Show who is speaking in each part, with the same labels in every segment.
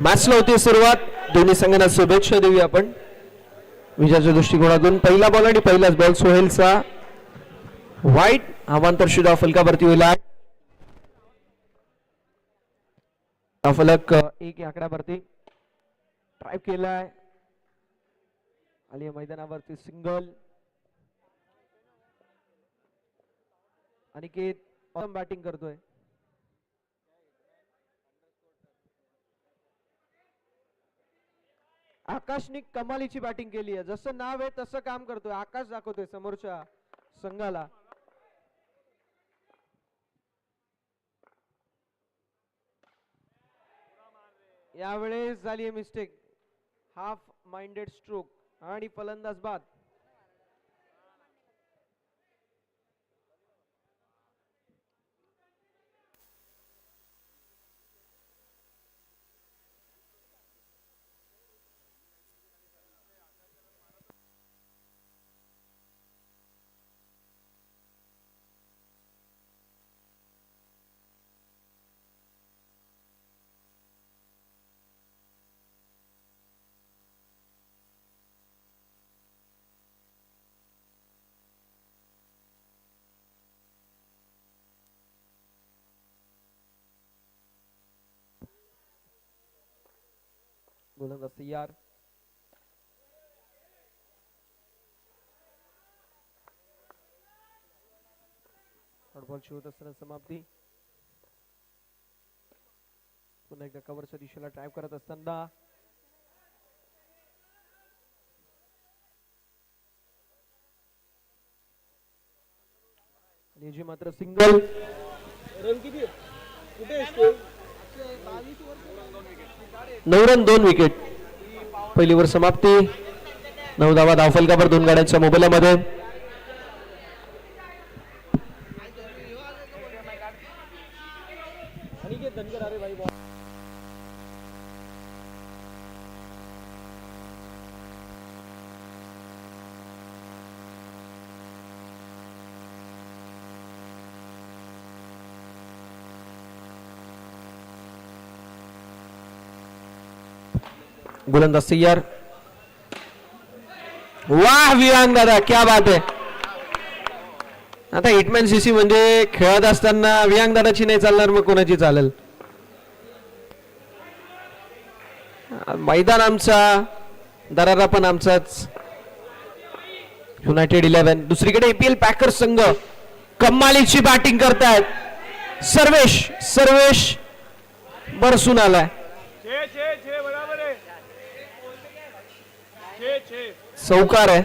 Speaker 1: मॅचला होती सुरुवात. दोन्ही संघांना शुभेच्छा देऊया आपण विजयाच्या दृष्टिकोनातून. पहिला बॉल आणि पहिलाच बॉल सोहेलचा वाईट. अवांतर शुदा फलकावरती होईल. फलक एक आकड्यावरती ड्राईव्ह केलाय. आली मैदानावरती सिंगल. अनिकेत बॅटिंग करतोय. आकाशने कमालीची बॅटिंग केली आहे. जसं नाव आहे तसं काम करतोय. आकाश दाखवतोय समोरच्या संघाला. यावेळेस झाली आहे मिस्टेक. हाफ माइंडेड स्ट्रोक आणि फलंदाज बाद. गोलंदाज तयार. बॉलची होत असताना समाप्ती. पुन्हा एकदा कव्हरच्या दिशेला ड्राईव्ह करत असताना जी मात्र सिंगल. रन किती? 9 रन 2 विकेट. पहिली वर समाप्ती. 9 धावा धावफलकावर 2 गाड्यांच्या मोबाईलमध्ये. गोलंदाज तैयार. वाह विरांग दादा, क्या बात आहे. आता हिटमॅन सीसी म्हणजे खेळत असताना विरांग दादाची नाही चालणार मग कोणाची चालेल. मैदान आमचा, दरारा पण आमचाच. युनायटेड 11. दुसरीकडे एपीएल पॅकर्स संघ कमालीची बॅटिंग करतायत. सर्वेश बरसून आलाय. चौकार आहे.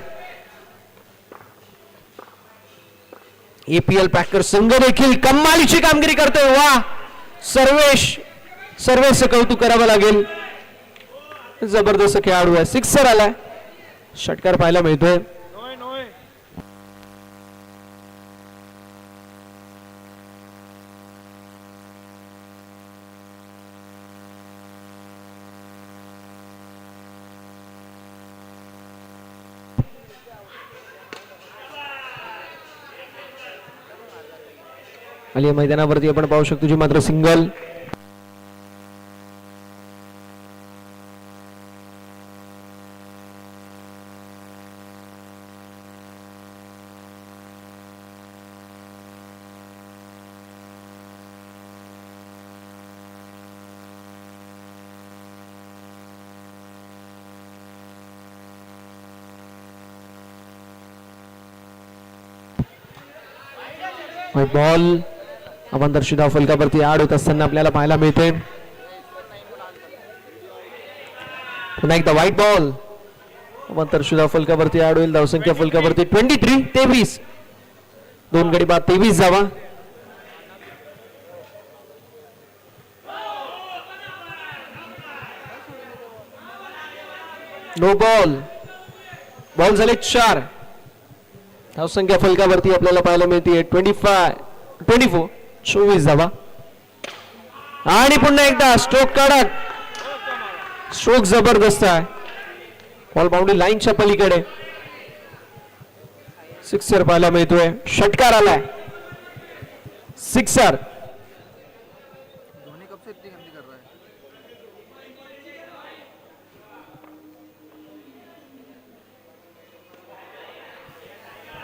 Speaker 1: एपीएल पॅकर्स संघ देखील कमालीची कामगिरी करतोय. वा सर्वेश कौतुक करावं लागेल. जबरदस्त खेळाडू आहे. सिक्सर आलाय. षटकार पाहायला मिळतोय. आली मैदानावरती आपण पाहू शकतो जी मात्र सिंगल. बॉल अवांतर शुदा फलकावरती आड होत असताना आपल्याला पाहायला मिळते. पुन्हा एकदा व्हाईट बॉल. अवांतर शुदा फलकावरती आड होईल. धावसंख्या फलकावरती 23. 2 गडी बाद 23 धावा. No ball. बॉल झाले 4. धावसंख्या फलकावरती आपल्याला पाहायला मिळते 24. 24 धावा. आणि पुन्हा एकदा स्ट्रोक कडक. स्ट्रोक जबरदस्त आहे. बॉल बाउंड्री लाईनच्या पलीकडे. सिक्सर पाहायला मिळतोय. षटकार आलाय. सिक्सर.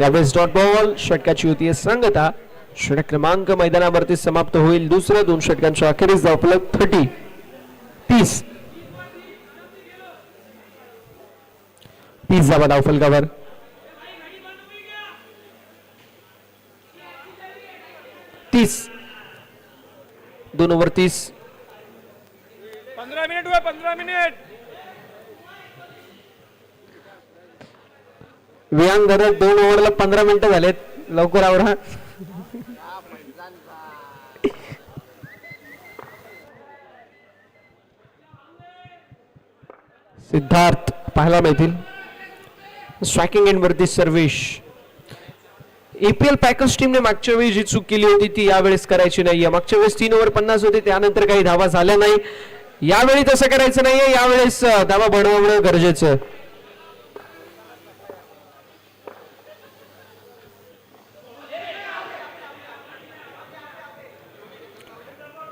Speaker 1: यावेळेस डॉट बॉल षटकाची होती सांगता. षटक क्रमांक मैदानावरती समाप्त होईल. दुसऱ्या 2 षटकांच्या अखेरीस धावफलक 30 धावा धावफलकावर. 30 2 ओव्हर 30.
Speaker 2: 15 मिनिट हुए 15 मिनिट.
Speaker 1: वियांग धरत 2 ओव्हरला 15 मिनिटं झालेत. लवकर आवरा. सिद्धार्थ पाहायला मिळतील. स्ट्रायकिंग एंड वरती सर्वेश. एपीएल पॅकर्स टीमने मागच्या वेळी जी चूक केली होती ती यावेळेस करायची नाहीये. मागच्या वेळेस 3 ओव्हर 50 होते, त्यानंतर काही धावा झाल्या नाही. यावेळी तसं करायचं नाहीये. यावेळेस धावा बनवणं गरजेचं.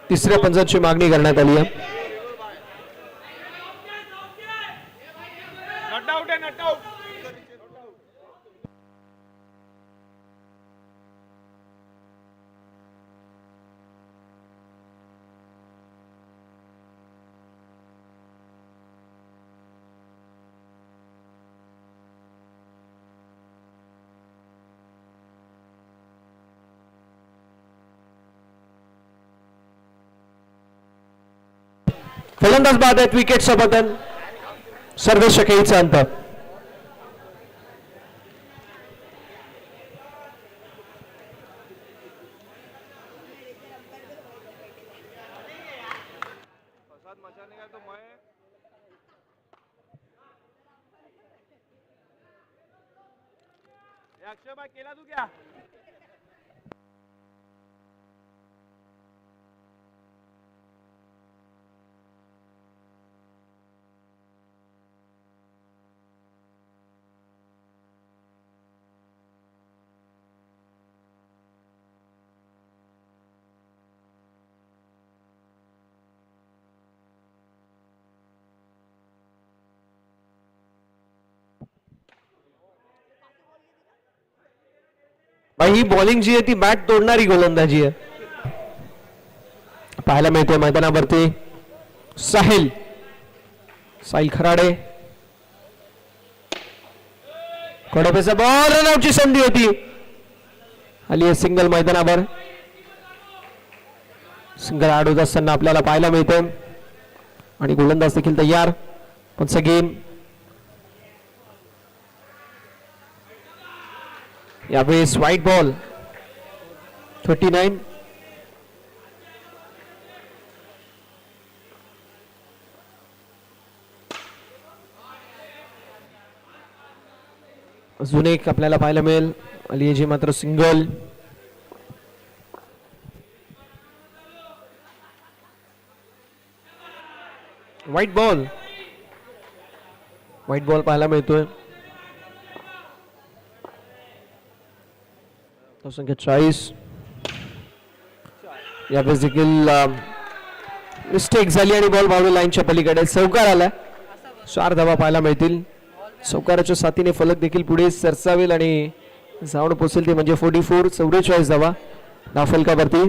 Speaker 1: तिसऱ्या पंचाची मागणी करण्यात आली आहे.
Speaker 2: नॉट आउट आहे, नॉट आउट.
Speaker 1: फलंदाज बाद आहेत. विकेटचं पतन. सर्वेश खेळीचा अंत.
Speaker 2: मचाने का तो मैं अक्षय भाई केला तू क्या?
Speaker 1: भाई ही बॉलिंग जी आहे ती बॅट तोडणारी गोलंदाजी आहे. पाहायला मिळते मैदानावरती साहिल खराडे. कडपेचा बॉल. रनआउटची संधी होती. आली आहे सिंगल मैदानावर. सिंगल आड होत असताना आपल्याला पाहायला मिळते आणि गोलंदाज देखील तयार. वन्स अगेन यावेळेस व्हाईट बॉल. 39. अजून एक आपल्याला पाहायला मिळेल. अलियेजी मात्र सिंगल. व्हाईट बॉल पाहायला मिळतोय. संख्या 40. यावेळेस देखील मिस्टेक झाली आणि बॉल बाउंड्री लाईनच्या पलीकडे. चौकार आला. 4 धावा पाहायला मिळतील. चौकाराच्या साथीने फलक देखील पुढे सरसावेल आणि जाऊन पोहोचेल ते म्हणजे 44. 44 धावा धावफलकावरती.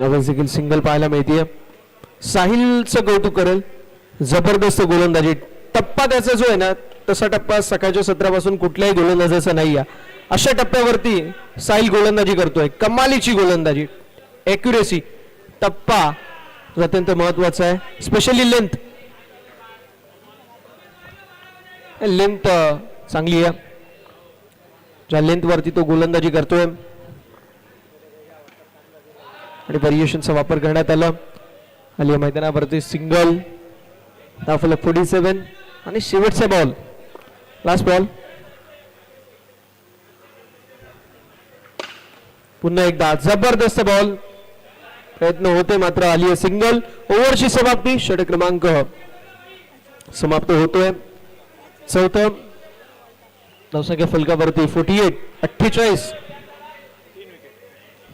Speaker 1: यावेळेस देखील सिंगल पाहायला मिळते. साहिलचं कौतुक करेल. जबरदस्त गोलंदाजी. टप्पा त्याचा जो आहे ना तसा टप्पा सकाळच्या सत्रापासून कुठल्याही गोलंदाजाचा नाही आहे. अशा टप्प्यावरती साहिल गोलंदाजी करतोय. कमालीची गोलंदाजी. एक्युरेसी. टप्पा अत्यंत महत्वाचा आहे. स्पेशली लेंथ चांगली आहे. ज्या लेंथ वरती तो गोलंदाजी करतोय आणि व्हेरिएशनचा वापर करण्यात आला. आली मैदानावरती सिंगल. धावफलक 47 आणि शेवटचा बॉल. Last ball. पुन्हा एकदा जबरदस्त बॉल. प्रयत्न होते मात्र आली आहे सिंगल. ओव्हरची समाप्ती. षटक क्रमांक समाप्त होतोय. चौथं धावसंख्या फलकावरती 48. 48.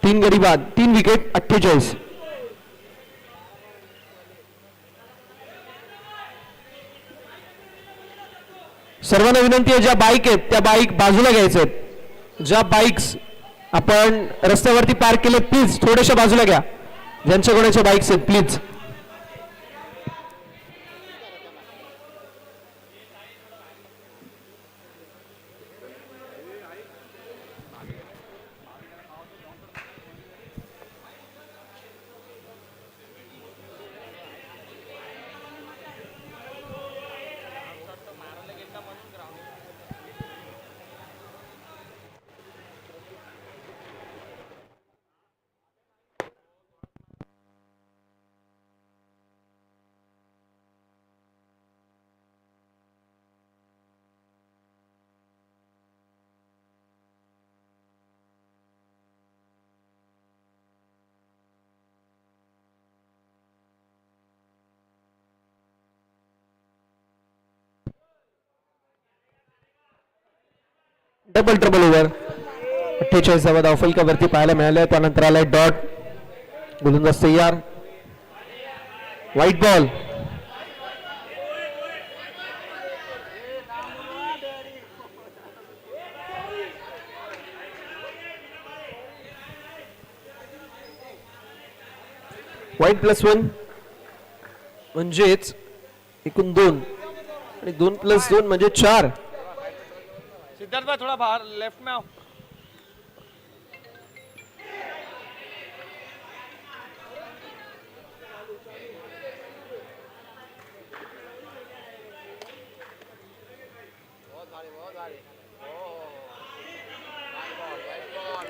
Speaker 1: 3 गडी बाद. 3 विकेट. 48. सर्वांना विनंती आहे, ज्या बाईक आहेत त्या बाईक बाजूला घ्यायच्या आहेत. ज्या बाईक्स आपण रस्त्यावरती पार्क केले प्लीज थोड्याशा बाजूला घ्या. ज्यांच्या कोणाच्या बाईक्स आहेत प्लीज. Double trouble over. 48 धावा फलकावरती पाहायला मिळाल्या. त्यानंतर आलाय डॉट. गोलंदाज तयार. White ball. व्हाईट +1 म्हणजेच एकूण 2 आणि 2 + 2 म्हणजे 4.
Speaker 2: सिद्धार्थ भाई थोड़ा बाहर लेफ्ट में आओ.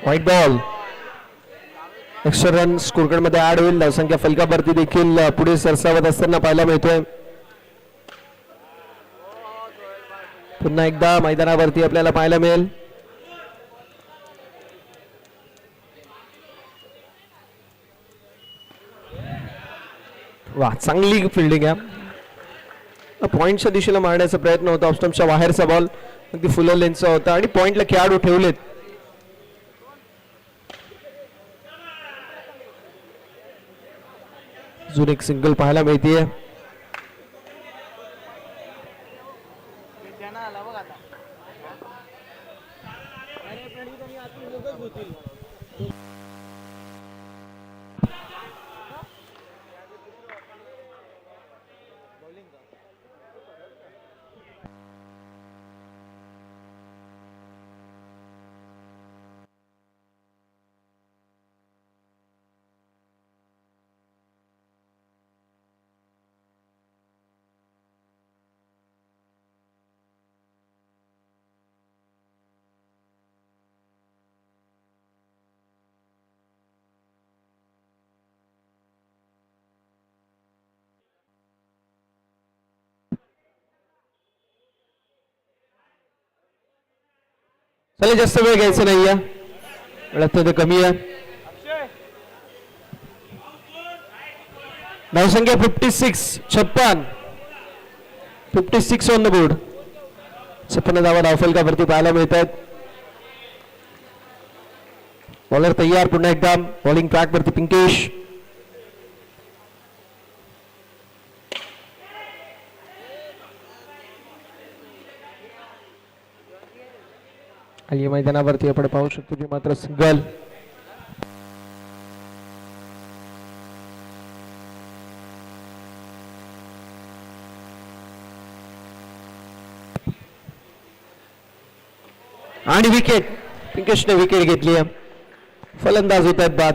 Speaker 1: White ball. Extra run scorecard मध्ये ऍड होईल. धावसंख्या फलकावरती देखील पुढे सरसावत असताना पाहायला मिळतोय. पुन्हा एकदा मैदानावरती आपल्याला पाहायला मिळेल. वा चांगली फिल्डिंग आहे. पॉइंटच्या दिशेला मारण्याचा प्रयत्न होता. ऑफस्टंपच्या बाहेरचा बॉल अगदी फुल लेन्थचा होता आणि पॉइंटला खेळाडू ठेवलेत. अजून एक सिंगल पाहायला मिळतीये. चला जास्त वेळ घ्यायचा नाहीये. वेळ अत्यंत कमी आहे. धावसंख्या 56 56 ऑन द बोर्ड. 56 धावा धावफलकावरती पाहायला मिळतात. बॉलर तयार. पुन्हा एकदा बॉलिंग ट्रॅक वरती पिंकेश. खाली मैदानावरती आपण पाहू शकतो की मात्र सिंगल. आणि विकेट. पिंकेशने विकेट घेतली आहे. फलंदाज होत आहेत बाद.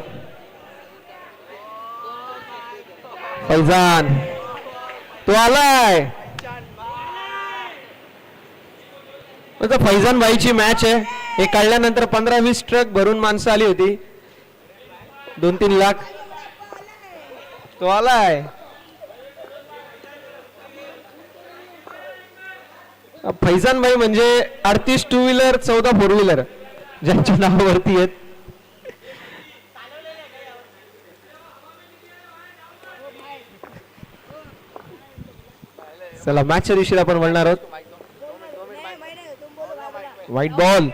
Speaker 1: फैजान तो आलाय. फैजान भाईची मॅच आहे. हे काढल्यानंतर 15-20 ट्रक भरून माणसं आली होती. 2-3 लाख. तो आलाय. फैजान भाई म्हणजे 38 टू व्हीलर 14 फोर व्हीलर ज्यांच्या नावावरती आहेत. चला मॅचच्या दिशेला आपण वळणार आहोत. White ball.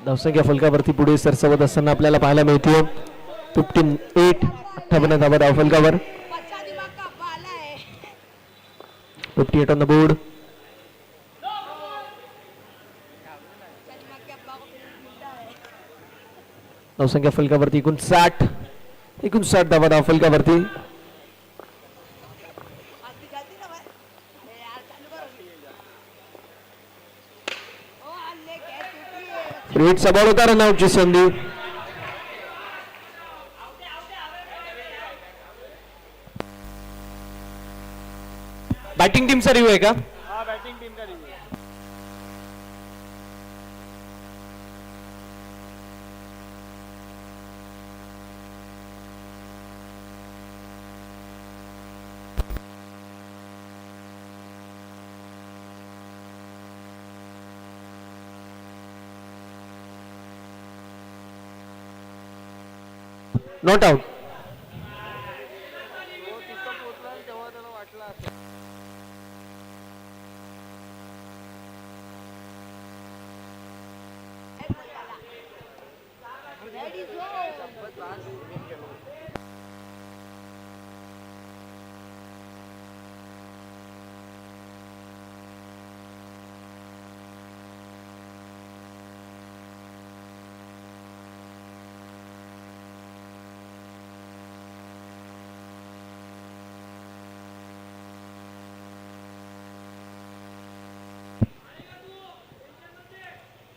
Speaker 1: धावसंख्या फलकावरती पुढे सरसावत असताना आपल्याला पाहायला मिळते. 58 58 धावा धावफलकावर. 58 ऑन द बोर्ड. धावसंख्या फलकावरती 59 धावा धाव फलकावरती. हिटचा बॉल होता, रनआउटची संधी. बॅटिंग टीमचा रिव्ह्यू आहे का?
Speaker 2: हा बॅटिंग टीम का रिव्ह्यू.
Speaker 1: Not out.
Speaker 2: तेव्हा त्याला वाटलं असेल.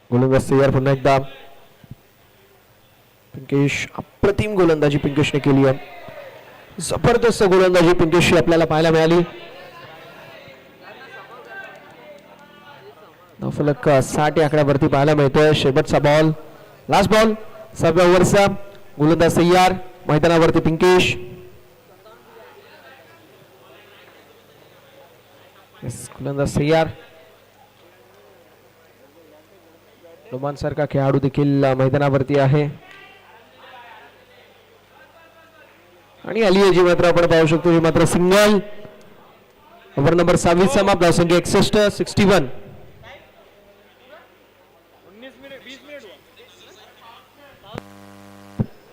Speaker 1: गोलंदाज तयार पुन्हा एकदा. पिंकेश, अप्रतिम गोलंदाजी पिंकेशने केली आहे. जबरदस्त गोलंदाजी पिंकेशची आपल्याला पाहायला मिळाली. धावफलक 60 या आकड्यावरती पाहायला मिळतोय. शेवटचा बॉल, लास्ट बॉल 7व्या ओव्हरचा. गोलंदाज तयार, मैदानावरती पिंकेश. गोलंदाज तयार. रोमान सारखा खेळाडू देखील मैदानावरती आहे. आणि आली आहे जी मात्र आपण पाहू शकतो, ही मात्र सिंगल. ओव्हर नंबर 26 समाप्त. धावसंख्या 61, 61.
Speaker 2: 19 मिनिट 20 मिनिट हुआ.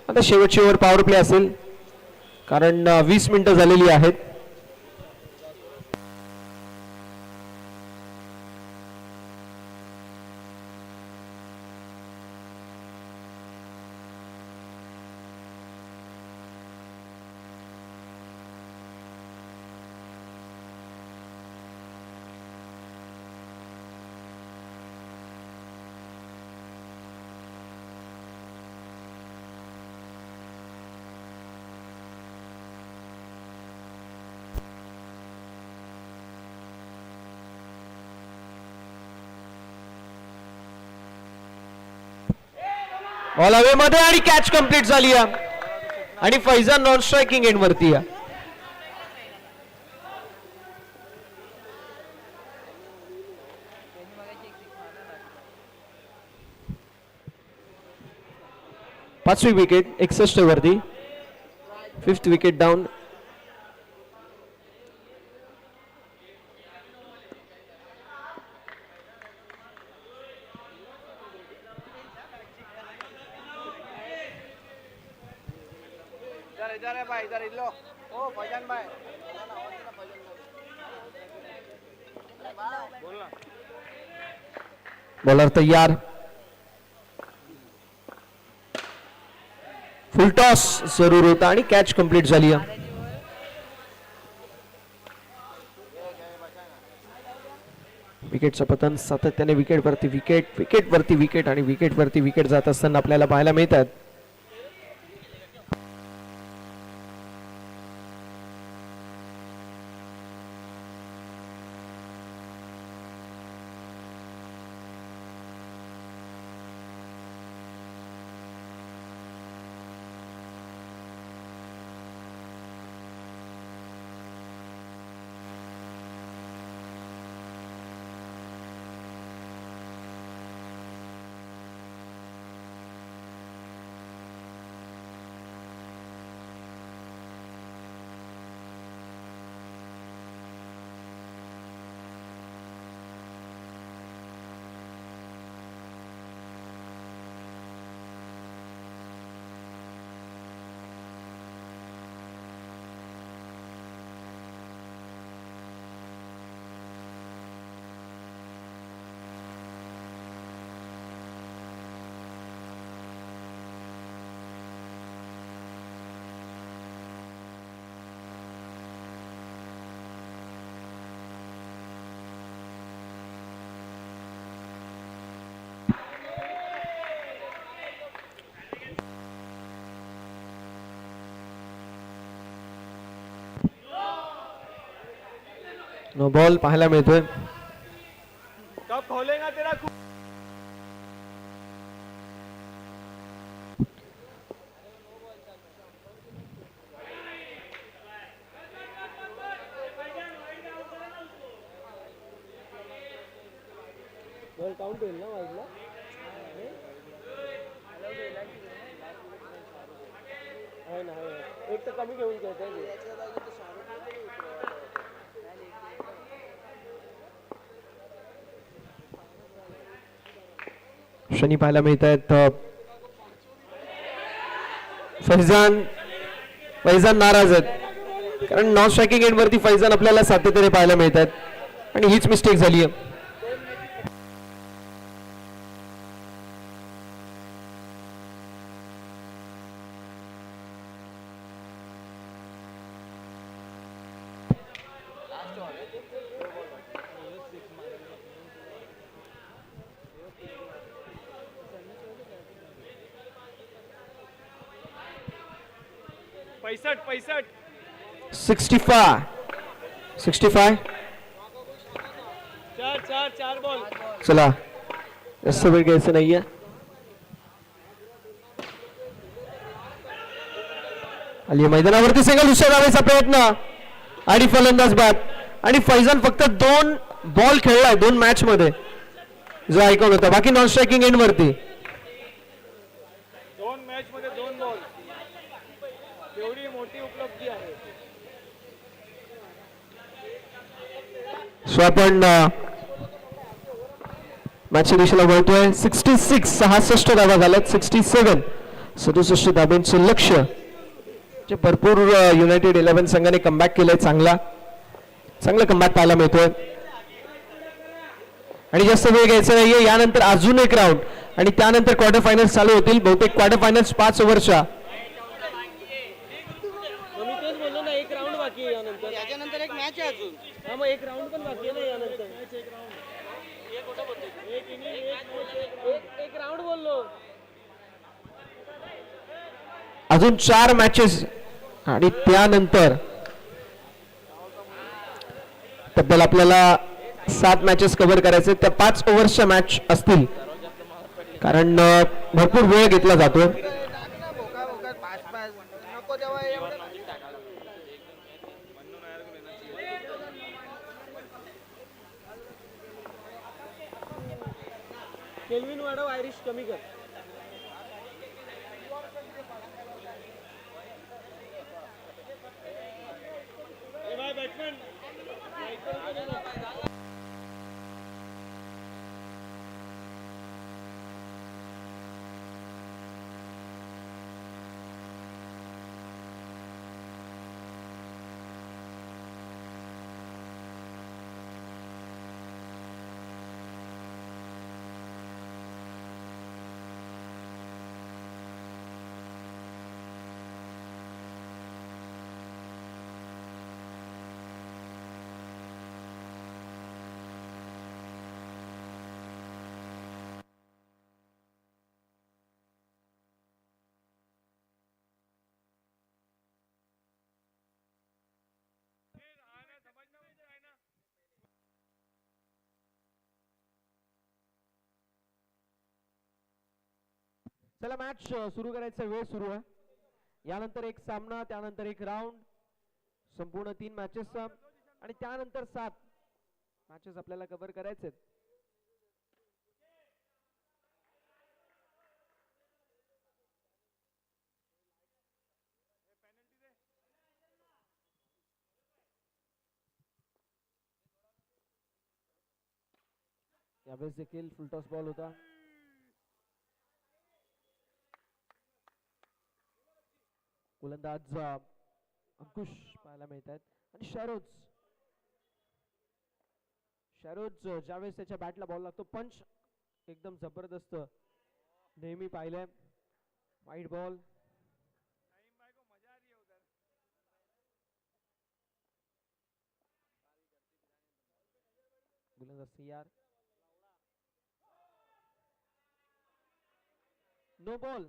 Speaker 1: आता शेवटची ओव्हर पॉवर प्ले असेल, कारण 20 मिनिटं झालेली आहेत. बॉल हवे मध्ये आणि कॅच कंप्लीट झाली आहे. आणि फैजान नॉन स्ट्रायकिंग एंड वरती आहे. पाचवी विकेट 61 वरती. 5th wicket down.
Speaker 2: इधर है भाई, इधर लो. ओ फैजान भाई बोल ना.
Speaker 1: बॉलर तयार. फुल टॉस जरूर होता आणि कॅच कंप्लीट झाली आहे. विकेटचं पतन सातत्याने विकेट वरती विकेट, विकेट वरती विकेट आणि विकेट वरती विकेट जात असताना आपल्याला पाहायला मिळतात. नो बॉल पाहायला मिळतोय.
Speaker 2: कब खोलेगा तेरा
Speaker 1: बॉल काउंट होईल ना वाजला. आहे ना, एक तर कमी घेऊन खेळतोय. शनी पाहायला मिळत आहेत. फैजान नाराज आहेत कारण नॉन स्ट्रायकिंग एंड वरती फैजान आपल्याला सातत्याने पाहायला मिळत आहेत आणि हीच मिस्टेक झाली आहे.
Speaker 2: पैसठ
Speaker 1: 65
Speaker 2: चार बॉल.
Speaker 1: चला जास्त वेळ घ्यायचं नाहीये. आली मैदानावरती सिंगल दुसऱ्या धावेचा प्रयत्न आणि फलंदाज बाद. आणि फैजान फक्त 2 बॉल खेळलाय 2 मॅच मध्ये जो ऐकून होता. बाकी नॉन स्ट्रायकिंग एंड वरती
Speaker 2: 2 मॅच मध्ये 2 बॉल. एवढी मोठी उपलब्धी आहे.
Speaker 1: सो आपण मॅचच्या दिशेला वळतोय. 66 धावा झाल्यात. 67 धाब्यांचं लक्ष जे भरपूर युनायटेड 11 संघाने कमबॅक केलंय. चांगला कमबॅक पाहायला मिळतोय आणि जास्त वेळ घ्यायचा नाहीये. यानंतर अजून एक राऊंड आणि त्यानंतर क्वार्टर फायनल्स चालू होतील. बहुतेक क्वार्टर फायनल्स 5 ओव्हरच्या.
Speaker 3: एक राऊंड बाकी आहे यानंतर. याच्यानंतर एक मॅच आहे अजून. हा मग एक राऊंड पण बाकी आहे ना यानंतर. एक राऊंड बोललो.
Speaker 1: अजून 4 मॅचेस आणि त्यानंतर तब्बल आपल्याला 7 मॅचेस कव्हर करायचे. त्या 5 ओव्हर्सच्या मॅच असतील कारण भरपूर वेळ घेतला जातो.
Speaker 3: नको तेव्हा एवढं केल्विन वाढव, आयरिश कमी कर.
Speaker 2: बॅट्समॅन
Speaker 1: चला मॅच सुरू करायचा वेळ सुरू आहे. यानंतर एक सामना, त्यानंतर एक राऊंड, संपूर्ण 3 मॅचेस आणि त्यानंतर 7 मॅचेस आपल्याला कव्हर करायचे. यावेळेस देखील फुलटॉस बॉल होता. गोलंदाज अंकुश पाहायला मिळतात आणि शॅरोज ज्यावेळेस त्याच्या बॅटला बॉल लागतो पंच एकदम जबरदस्त नेहमी पाहिलंय. Wide ball. गोलंदाज तयार. No ball.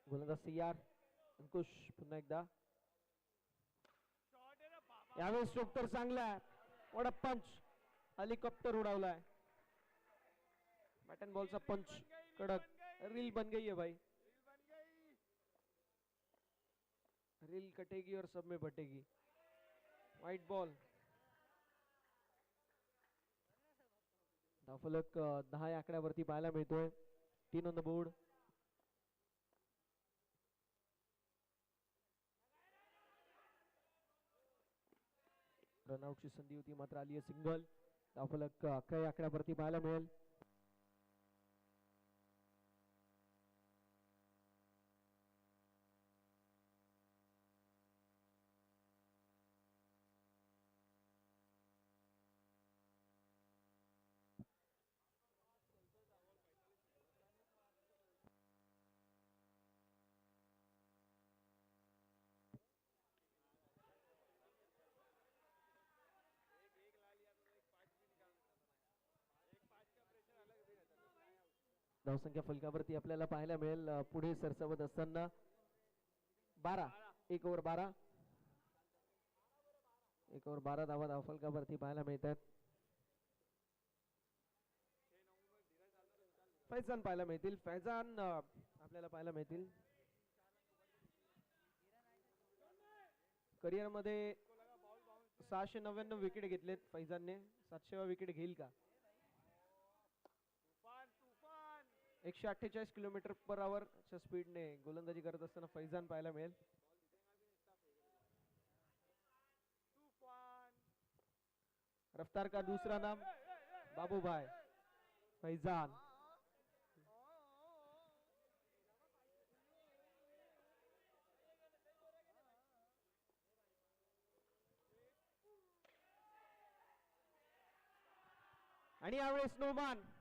Speaker 1: गोलंदाज तयार. अंकुश पुन्हा एकदा.
Speaker 2: शॉट आहे रे बाबा.
Speaker 1: यावेळेस स्ट्रोक तर चांगला आहे. वडा पंच हेलिकॉप्टर उडावलाय. बॅट अँड बॉलचा पंच कडक. रील बन गई है भाई.
Speaker 2: रील बन गई.
Speaker 1: रील कटेगी और सब में बटेगी. White ball. धावफलक 10 या आकड्यावरती पाहायला मिळतोय. 3 ऑन द बोर्ड. रनआउटची संधी होती मात्र आली आहे सिंगल. धावफलक 11 या आकड्यावरती पाहायला मिळेल.
Speaker 2: एक ला लिया तो एक 5 भी निकाल देता था. एक 5 का प्रेशर अलग भी रहता था.
Speaker 1: धावसंख्या फलकावरती आपल्याला पाहायला मिळेल पुढे सरसावत असताना 12. 1 ओव्हर 12. 1 ओव्हर 12 धावा धावफलकावरती पाहायला मिळतात. फैजान पाहायला मिळतील. फैजान आपल्याला पाहायला मिळतील. करिअर मध्ये 699 विकेट घेतलेत फैजानने. 700 विकेट घेईल का?
Speaker 2: तूफान तूफान.
Speaker 1: 148 किलोमीटर पर आवर च्या स्पीडने गोलंदाजी करत असताना फैजान पाहायला मिळेल.
Speaker 2: तूफान.
Speaker 1: रफ्तार का दूसरा नाम बाबूभाई फैजान. आणि यावेळेस नोमानच्या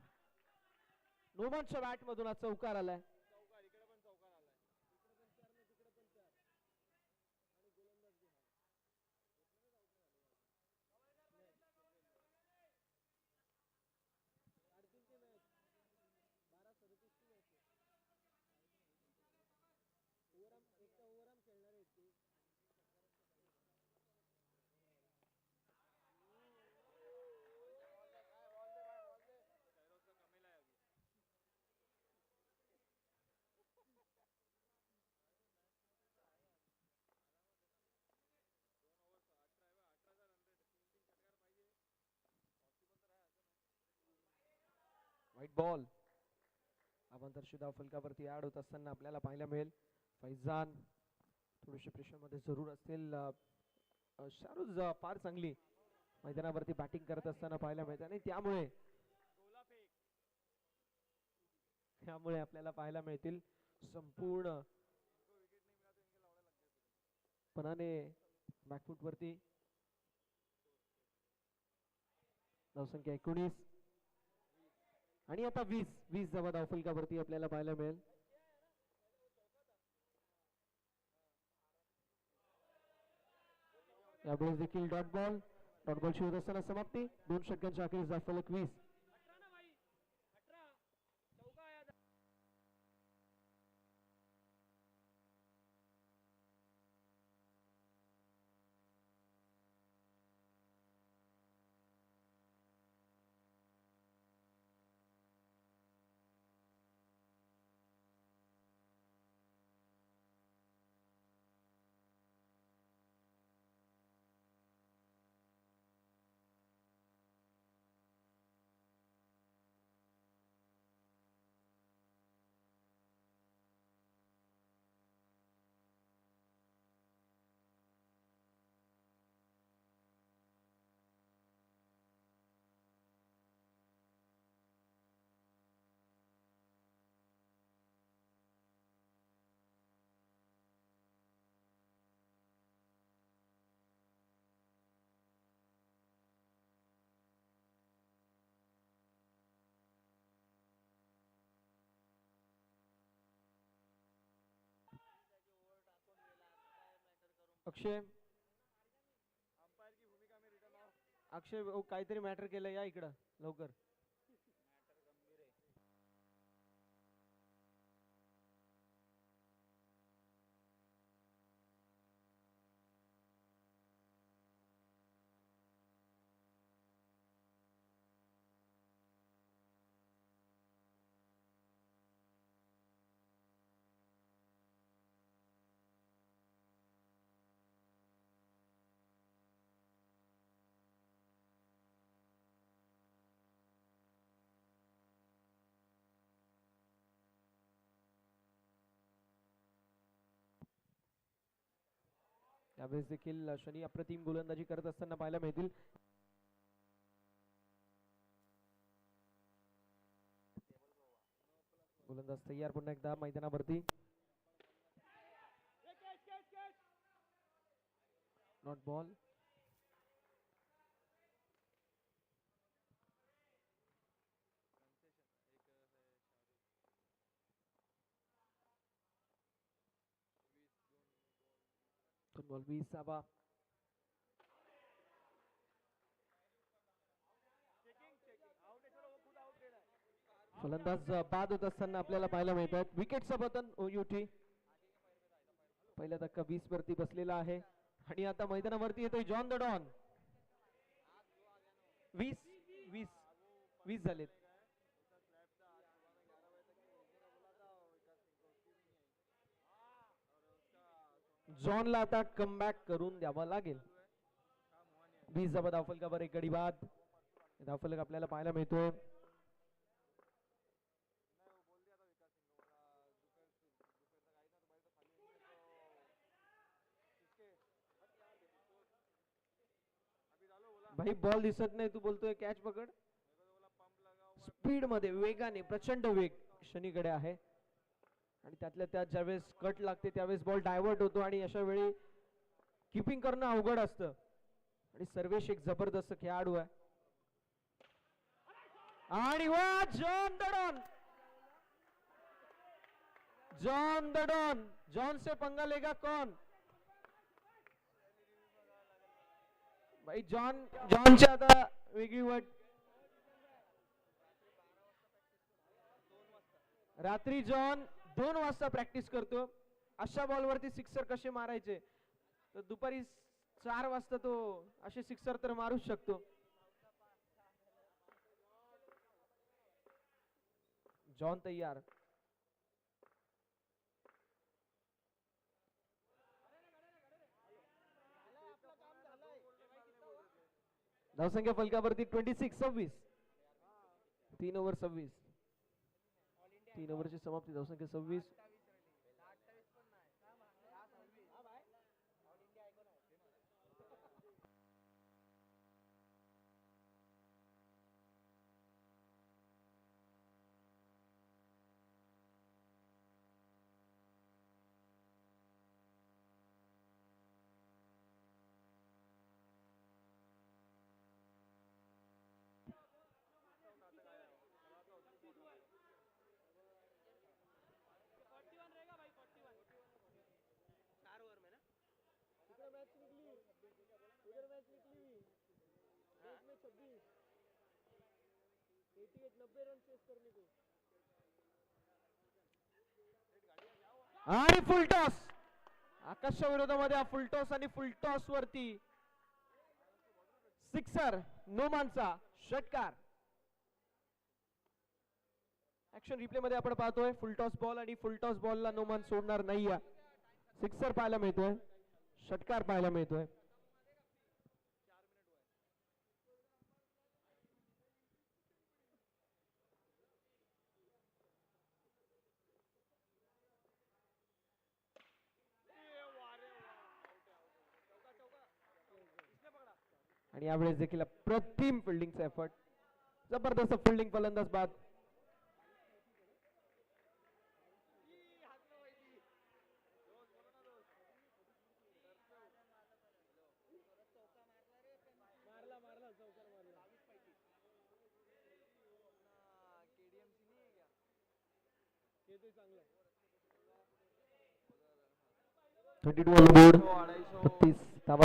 Speaker 1: बॅट मधून आज चौकार आलाय.
Speaker 2: चौकार इकडे पण चौकार आलाय.
Speaker 1: White ball. अवांतरशी धाव फलकावरती ऍड होत असताना आपल्याला पाहायला मिळेल फैजान थोडीशी प्रेशर मध्ये जरूर असतील. शारुज फार चांगली मैदानावरती बॅटिंग करत असताना पाहायला मिळते आणि त्यामुळे आपल्याला पाहायला मिळतील संपूर्ण पणाने बॅकफुट वरती. धावसंख्या 19 आणि आता 20 धावा धावफलकावरती आपल्याला पाहायला मिळेल. यावेळेस देखील डॉट बॉल होत असताना समाप्ती. 2 षटकांच्या अखेरीस धावफलक 20. अक्षय
Speaker 2: अंपायर की भूमिका में रिटर्न ऑफ.
Speaker 1: अक्षय काहीतरी मॅटर केलं या इकडं लवकर. यावेळेस देखील शनी अप्रतिम गोलंदाजी करत असताना पाहायला मिळतील. गोलंदाज तयार पुन्हा एकदा मैदानावरती. Not ball. बॉल 20 फलंदाज बाद होत असताना आपल्याला पाहायला मिळतात. विकेटचं पतन ओयूटी. पहिला धक्का 20 वरती बसलेला आहे आणि आता मैदानावरती येतोय जॉन द डॉन. 20 झालेत. जॉनला आता कमबॅक करून द्यावं लागेल. 20 धावा धावफलकावर एक गडी बाद. धावफलक आपल्याला पाहायला मिळतोय. भाई बॉल दिसत नाही, तू बोलतोय कॅच पकड. स्पीड मध्ये वेगाने प्रचंड वेग शनीकडे आहे आणि त्यातल्या त्यात ज्यावेळेस कट लागते त्यावेळेस बॉल डायव्हर्ट होतो आणि अशा वेळी किपिंग करणं अवघड असतं. आणि सर्वेश एक जबरदस्त खेळाडू आहे. आणि वा John the don. John the don. John से पंगा लेगा कौन. भाई जॉनची आता वेगळी वट. रात्री जॉन 2 वाजता प्रॅक्टिस करतो. अशा बॉलवरती सिक्सर कसे मारायचे, तर दुपारी 4 वाजता तो असे सिक्सर तर मारूच शकतो. जॉन तयार. धावसंख्या फलकावरती 26. 3 ओव्हर 26. 3 ओव्हरची समाप्ती. धावसंख्या 26. आणि फुलटॉस. आकाशच्या विरोधामध्ये फुलटॉस आणि फुलटॉस वरती सिक्सर. नोमानचा षटकार. ऍक्शन रिप्ले मध्ये आपण पाहतोय फुलटॉस बॉल आणि फुलटॉस बॉलला नोमान सोडणार नाहीये. सिक्सर पाहायला मिळतोय, षटकार पाहायला मिळतोय. आणि यावेळेस देखील अप्रतिम फिल्डिंगचा एफर्ट. जबरदस्त फिल्डिंग. फलंदाज बाद.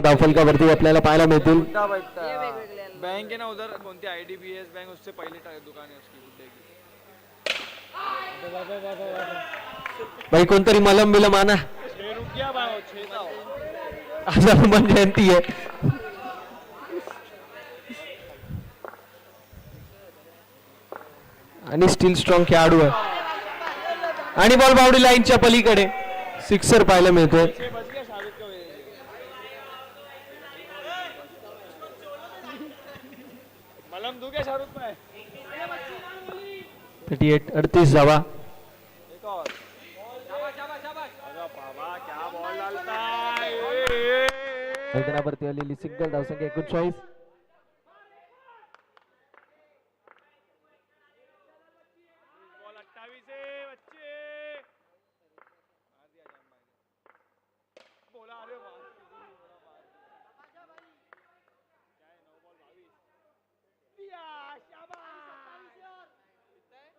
Speaker 1: धावफलकावरती आपल्याला पाहायला मिळतील.
Speaker 2: बैंक है ना उधर कोणती IDBS बैंक, उससे पहले दुकान है उसकी गुड्डे की.
Speaker 1: भाई कोणतरी मलम बिलम आणा. आज हनुमान जयंती आहे. आणि स्टील स्ट्रॉंग खेळाडू आहे. आणि बॉल बाउंड्री लाईनच्या पलीकडे. सिक्सर पाहायला मिळतोय.
Speaker 2: मलम दू क्या शाहरुख में.
Speaker 1: 38 धावा.
Speaker 2: एक और. शाबाश शाबाश शाबाश. अरे बाबा क्या बॉल डालता है.
Speaker 1: मैदानावरती आलेली सिंगल धावसंख्या 39.
Speaker 2: बॉल 28 है बच्चे मार दिया जान भाई बोला अरे मार क्या है 9 बॉल 22 दिया शाबाश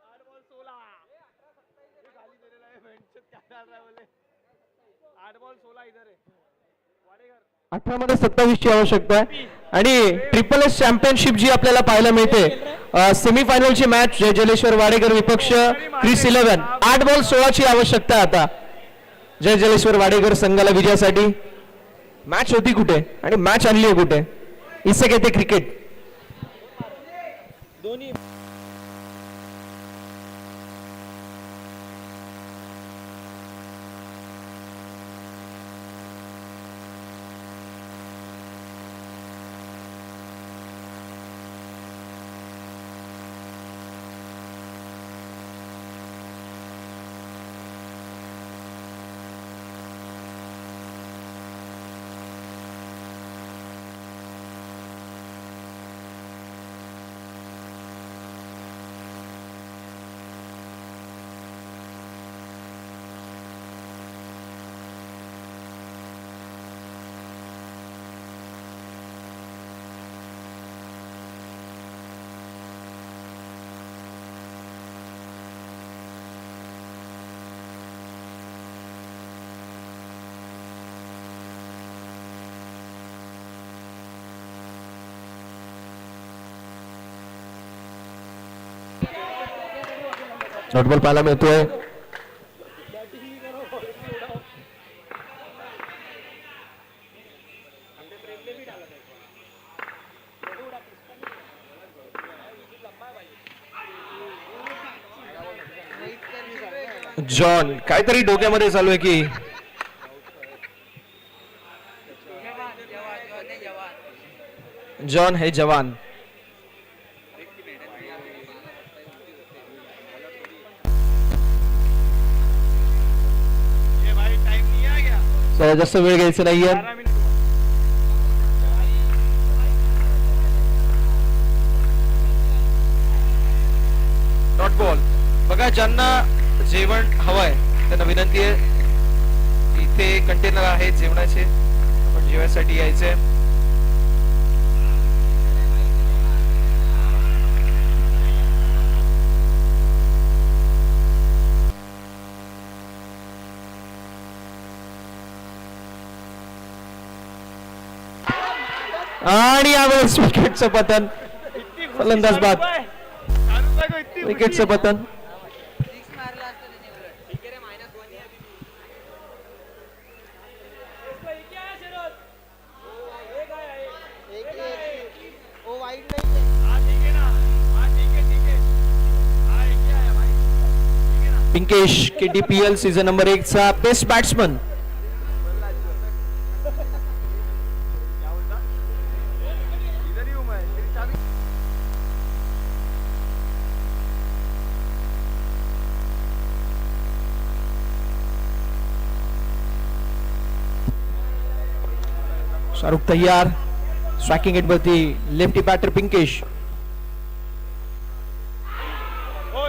Speaker 2: 8 बॉल 16 ये गाली देने लगे बेंच क्या डाल रहा है बोले 8 बॉल 16 इधर है वाडेकर
Speaker 1: 18 मध्ये 27 ची आवश्यकता आहे आणि ट्रिपल एस चॅम्पियनशिप जी आपल्याला पाहायला मिळते सेमीफायनलची मॅच जय जलेश्वर वाडेकर विपक्ष क्रिस 11. 8 बॉल 16 ची आवश्यकता आहे आता जय जलेश्वर वाडेकर संघाला विजयासाठी. मॅच होती कुठे आणि मॅच आणली आहे कुठे, इसे कहते क्रिकेट.
Speaker 3: दोन्ही
Speaker 1: डॉट बॉल पाहायला मिळतोय. जॉन काहीतरी डोक्यामध्ये चालू आहे की जॉन है जवान.
Speaker 2: ये भाई टाइम नहीं आ गया
Speaker 1: जास्त वेळ घ्यायचा नाहीये.
Speaker 2: 12 मिनट
Speaker 4: डॉट बॉल. बघा ज्यांना जेवण हवंय त्यांना विनंती आहे इथे कंटेनर आहे जेवणाचे आपण जेवणासाठी यायचंय.
Speaker 1: आणि यावेळेस विकेटचं पतन. फलंदाज बाद. विकेटचं पतन.
Speaker 3: ओ वाईट नाही
Speaker 2: हाँ ठीक है ना हाँ ठीक है हाँ एक क्या है भाई ठीक है ना
Speaker 1: पिंकेश KTPL सीझन नंबर 1 चा बेस्ट बॅट्समन.
Speaker 2: क्या बोलता इधर ही हूँ मैं तेरी चाबी
Speaker 1: शाहरुख तैयार. स्ट्रायकिंग एट वरती लेफ्टी बॅटर पिंकेश.
Speaker 2: ओ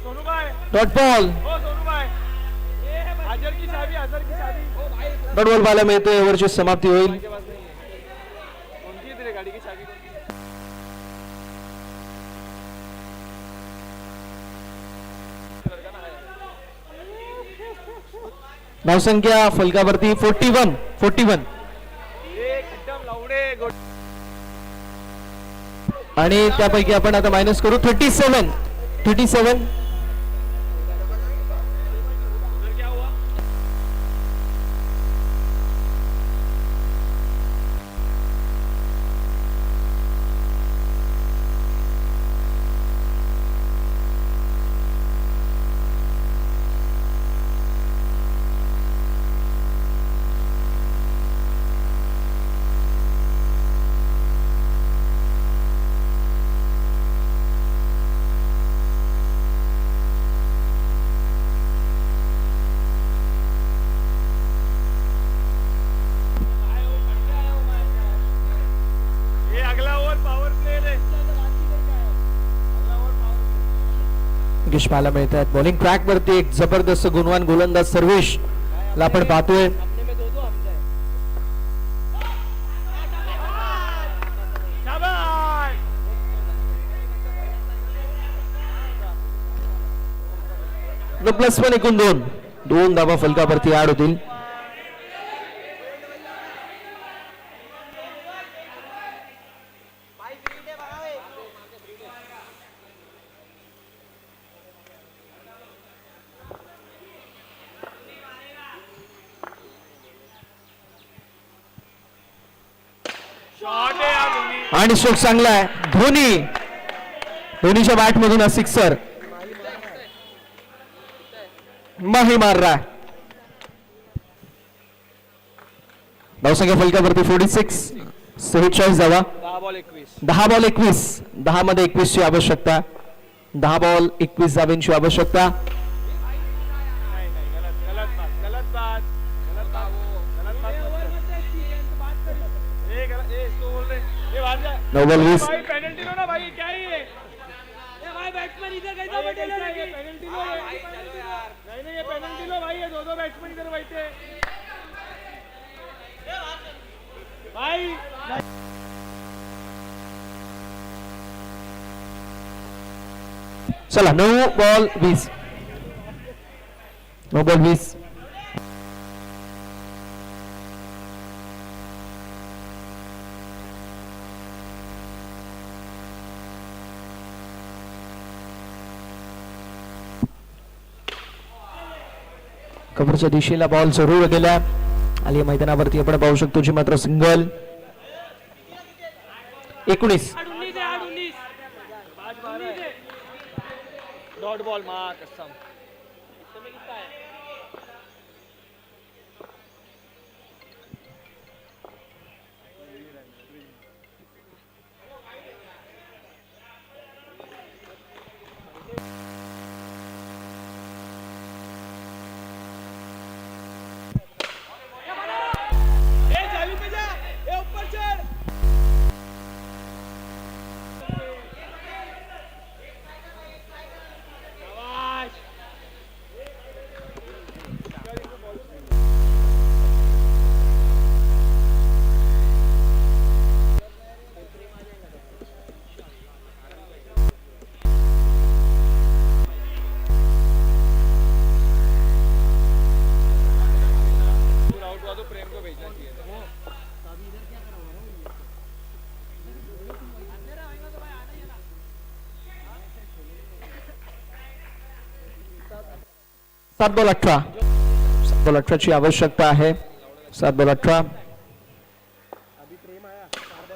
Speaker 2: सोनू भाई
Speaker 1: डॉट बॉल.
Speaker 2: ओ सोनू भाई अजहर की चाबी
Speaker 1: डॉट बॉल पाहायला मिळतोय. ओव्हरची समाप्ती होईल.
Speaker 2: के पास नहीं है कौन सी है तेरे गाड़ी की चाबी
Speaker 1: धावसंख्या फलकावरती 41
Speaker 2: एकदम लावडे गोट
Speaker 1: आणि त्यापैकी आपण आता मायनस करू 37.
Speaker 2: उधर क्या हुआ
Speaker 1: यश पाहायला मिळत आहेत. बॉलिंग ट्रॅक वरती एक जबरदस्त गुणवान गोलंदाज सर्वेश ला आपण पाहतोय.
Speaker 3: अपने में दो हमजा है.
Speaker 2: शाबाश.
Speaker 1: +1 एकूण 2 धावा फलकावरती ऍड होतील.
Speaker 2: शॉट आहे यार धोनी.
Speaker 1: आणि स्ट्रोक चांगला आहे. धोनीच्या बॅट मधून हा सिक्सर माही मार रहा है. धावसंख्या फलकावरती 46, 46 धावा.
Speaker 2: 10 बॉल 21.
Speaker 1: 10 बॉल 21, 10 मध्ये 21 ची आवश्यकता. 10 बॉल 21 धावांची आवश्यकता.
Speaker 2: नहीं नहीं गलत गलत बात गलत बात गलत बात गलत बात मत कर. ये गलत ये इसको बोल रहे ये बाहर जा.
Speaker 1: 9 बॉल 20.
Speaker 2: भाई पेनल्टी लो ना भाई क्या है ये.
Speaker 3: ए भाई बैट्समैन इधर कैसा बैठे
Speaker 2: ये
Speaker 3: लगे.
Speaker 2: पेनल्टी लो नहीं नहीं ये पेनल्टी लो भाई ये दो बैट्समैन इधर बैठे भाई.
Speaker 1: चला 9 बॉल 20. 9 बॉल 20. कव्हरच्या दिशेला बॉल जरूर गेला. आली मैदानावरती आपण पाहू शकतो जी मात्र सिंगल. 19.
Speaker 3: 19
Speaker 2: डॉट बॉल मार कसम. ए चालू पे जा ए ऊपर चढ़. शाबाश. आउट हुआ तो प्रेम को भेजना चाहिए था.
Speaker 1: 7 बॉल 18. 7 बॉल 18 ची आवश्यकता आहे. 7 बॉल 18.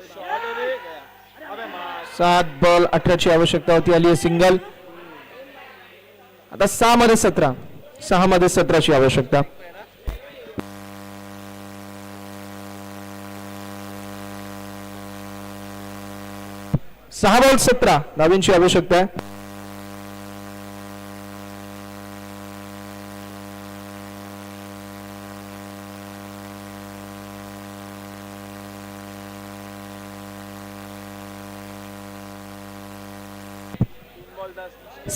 Speaker 2: शॉट रे अबे मार.
Speaker 1: 7 बॉल 18 ची आवश्यकता होती. आली आहे सिंगल. आता 6 मध्ये 17. 6 मध्ये 17 ची आवश्यकता. 6 बॉल 17 धावांची आवश्यकता आहे.
Speaker 2: बॉल 10.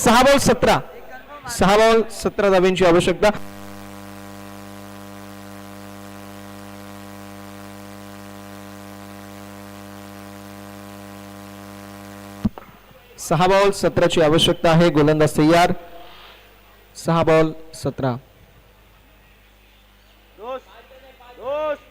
Speaker 1: 6 बॉल 17. 6 बॉल 17 धावांची आवश्यकता. सहा बॉल 17 ची आवश्यकता आहे. गोलंदाज तयार. 6 बॉल 17.
Speaker 2: दोस्त दोस्त.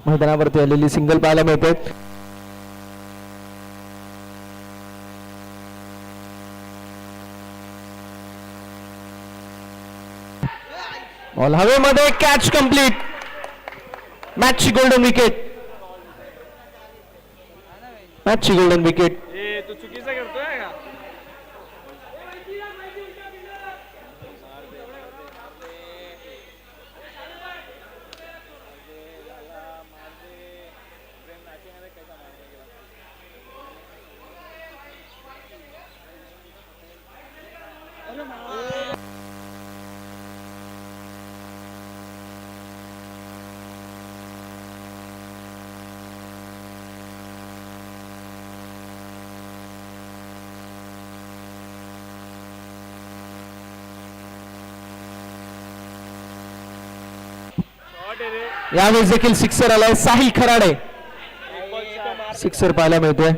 Speaker 1: मैदानावरती आलेली सिंगल पाहायला मिळते. बॉल हवेमध्ये, कॅच कंप्लीट. मॅचची गोल्डन विकेट. मॅचची गोल्डन विकेट.
Speaker 2: ए तू चुकीचं करतोय का? शॉट आहे रे.
Speaker 1: यावेळेस देखील सिक्सर आलाय. साहिल खराडे सिक्सर पाहायला मिळतोय.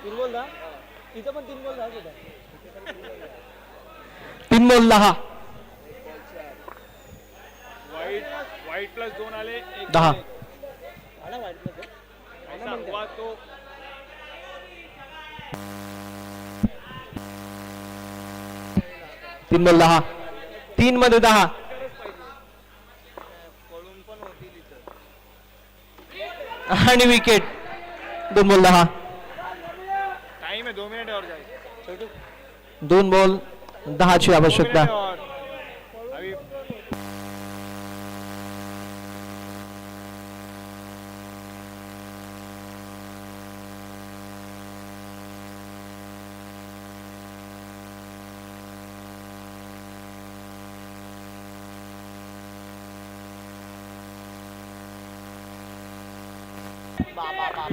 Speaker 3: तीन बॉल दा तिथं पण 3 बॉल धावत होता.
Speaker 1: 3 बॉल 10.
Speaker 2: वाईट प्लस 2 आले. एक
Speaker 1: 10.
Speaker 3: आला वाईट मध्ये.
Speaker 2: ऐसा हुआ तो
Speaker 1: 3 बॉल 10. 3 मध्ये 10.
Speaker 2: पळून पण होतील इथं.
Speaker 1: आणि विकेट. 2 बॉल 10.
Speaker 2: टाइम है 2 मिनट और जाए.
Speaker 1: 2 बॉल 10 ची आवश्यकता.
Speaker 2: और अभी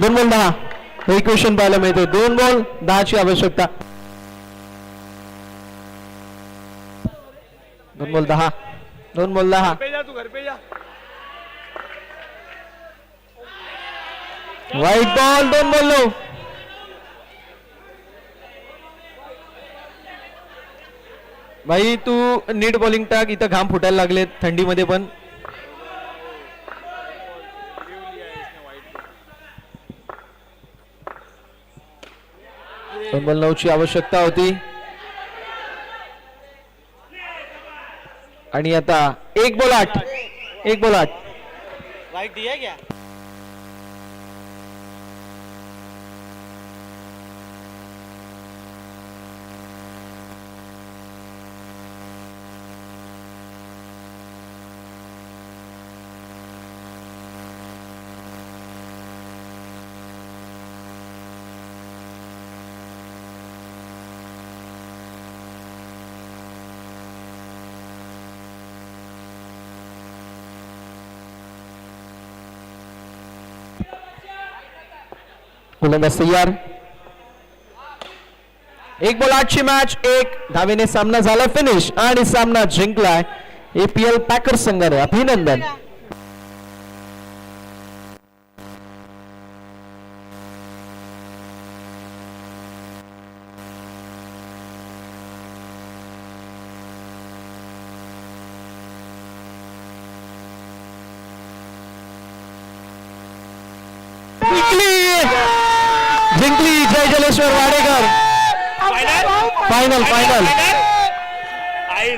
Speaker 1: दोन बॉल 10. हे क्वेश्चन पाहायला मिळते. 2 बॉल 10 ची आवश्यकता. 2 बॉल 10. 2 बॉल 10.
Speaker 2: पे जा, तू घर पे जा.
Speaker 1: वाईट बॉल. 2 बॉल 9. भाई तू नीट बॉलिंग टाक. इथं घाम फुटायला लागलेत थंडीमध्ये पण. 2 बॉल 9 ची आवश्यकता होती. आणि आता 1 बॉल 8. 1 बॉल 8.
Speaker 3: वाईट दिया क्या?
Speaker 1: गोलंदाज तयार. 1 बॉल 8 ची मॅच. 1 धावेने सामना झाला फिनिश आणि सामना जिंकलाय APL पॅकर्स संघाने. अभिनंदन. जिंकली जय जलेश्वर वाडेकर. फायनल.
Speaker 2: आई